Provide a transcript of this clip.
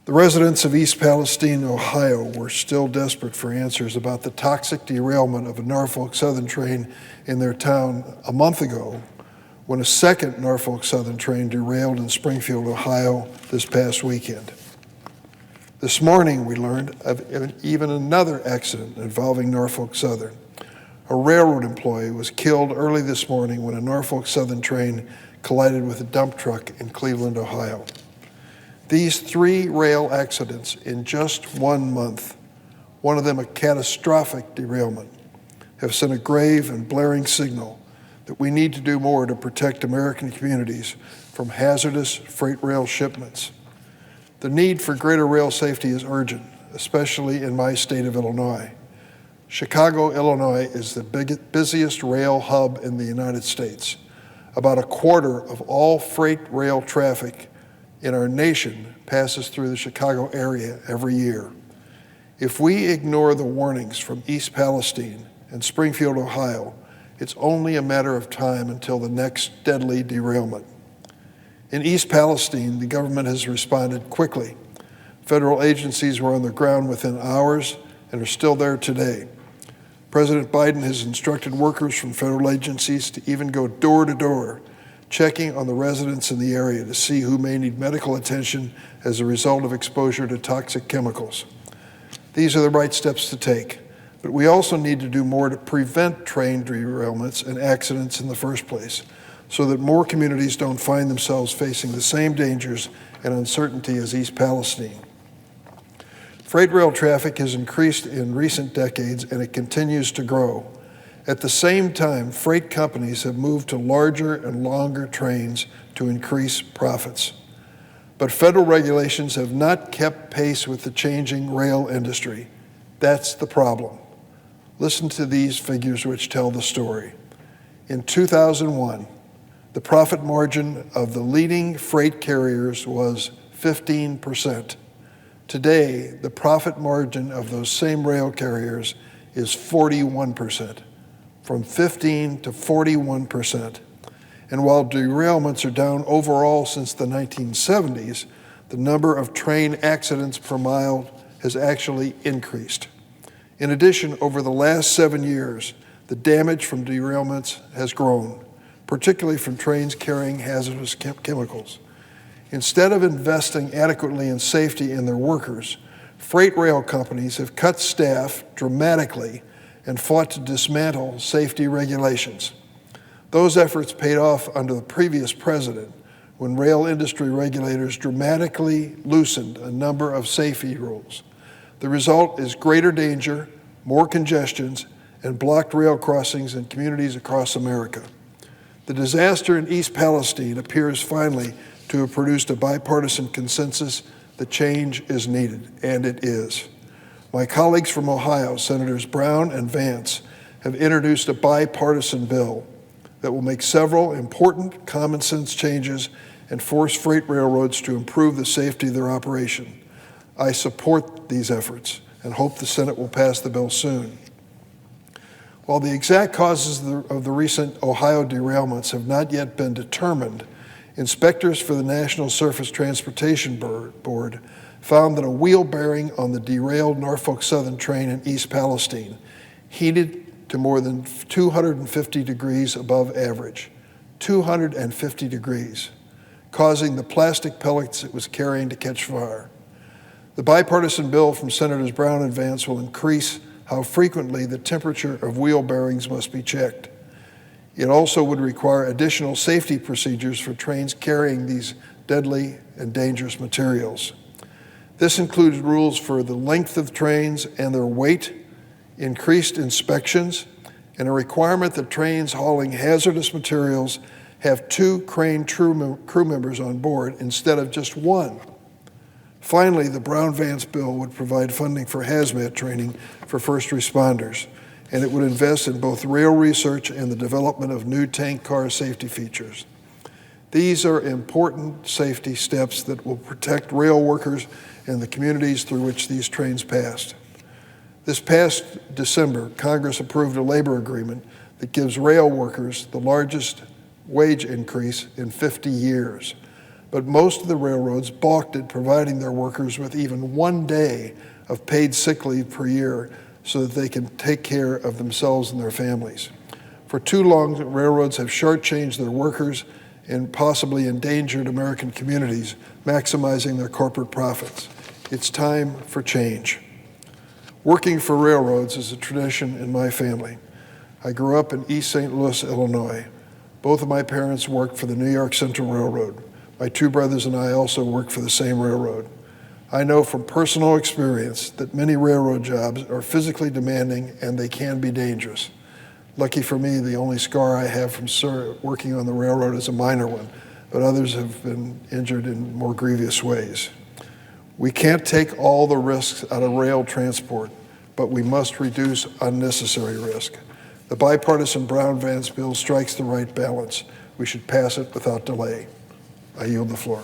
The residents of East Palestine, Ohio, were still desperate for answers about the toxic derailment of a Norfolk Southern train in their town a month ago, when a second Norfolk Southern train derailed in Springfield, Ohio this past weekend. This morning, we learned of even another accident involving Norfolk Southern. A railroad employee was killed early this morning when a Norfolk Southern train collided with a dump truck in Cleveland, Ohio. These 3 rail accidents in just 1 month, one of them a catastrophic derailment, have sent a grave and blaring signal that we need to do more to protect American communities from hazardous freight rail shipments. The need for greater rail safety is urgent, especially in my state of Illinois. Chicago, Illinois is the busiest rail hub in the United States. About a quarter of all freight rail traffic in our nation passes through the Chicago area every year. If we ignore the warnings from East Palestine and Springfield, Ohio, it's only a matter of time until the next deadly derailment. In East Palestine, the government has responded quickly. Federal agencies were on the ground within hours and are still there today. President Biden has instructed workers from federal agencies to even go door to door, checking on the residents in the area to see who may need medical attention as a result of exposure to toxic chemicals. These are the right steps to take, but we also need to do more to prevent train derailments and accidents in the first place, so that more communities don't find themselves facing the same dangers and uncertainty as East Palestine. Freight rail traffic has increased in recent decades, and it continues to grow. At the same time, freight companies have moved to larger and longer trains to increase profits. But federal regulations have not kept pace with the changing rail industry. That's the problem. Listen to these figures which tell the story. In 2001, the profit margin of the leading freight carriers was 15%. Today, the profit margin of those same rail carriers is 41%. From 15 to 41%. And while derailments are down overall since the 1970s, the number of train accidents per mile has actually increased. In addition, over the last 7 years, the damage from derailments has grown, particularly from trains carrying hazardous chemicals. Instead of investing adequately in safety in their workers, freight rail companies have cut staff dramatically and fought to dismantle safety regulations. Those efforts paid off under the previous president when rail industry regulators dramatically loosened a number of safety rules. The result is greater danger, more congestions, and blocked rail crossings in communities across America. The disaster in East Palestine appears finally to have produced a bipartisan consensus that change is needed, and it is. My colleagues from Ohio, Senators Brown and Vance, have introduced a bipartisan bill that will make several important common sense changes and force freight railroads to improve the safety of their operation. I support these efforts and hope the Senate will pass the bill soon. While the exact causes of the recent Ohio derailments have not yet been determined, inspectors for the National Surface Transportation Board found that a wheel bearing on the derailed Norfolk Southern train in East Palestine heated to more than 250 degrees above average, 250 degrees, causing the plastic pellets it was carrying to catch fire. The bipartisan bill from Senators Brown and Vance will increase how frequently the temperature of wheel bearings must be checked. It also would require additional safety procedures for trains carrying these deadly and dangerous materials. This includes rules for the length of trains and their weight, increased inspections, and a requirement that trains hauling hazardous materials have 2 crane crew members on board instead of just 1. Finally, the Brown-Vance bill would provide funding for hazmat training for first responders, and it would invest in both rail research and the development of new tank car safety features. These are important safety steps that will protect rail workers and the communities through which these trains passed. This past December, Congress approved a labor agreement that gives rail workers the largest wage increase in 50 years. but most of the railroads balked at providing their workers with even 1 day of paid sick leave per year so that they can take care of themselves and their families. For too long, railroads have shortchanged their workers and possibly endangered American communities, maximizing their corporate profits. It's time for change. Working for railroads is a tradition in my family. I grew up in East St. Louis, Illinois. Both of my parents worked for the New York Central Railroad. My two brothers and I also worked for the same railroad. I know from personal experience that many railroad jobs are physically demanding and they can be dangerous. Lucky for me, the only scar I have from working on the railroad is a minor one, but others have been injured in more grievous ways. We can't take all the risks out of rail transport, but we must reduce unnecessary risk. The bipartisan Brown-Vance bill strikes the right balance. We should pass it without delay. I yield the floor.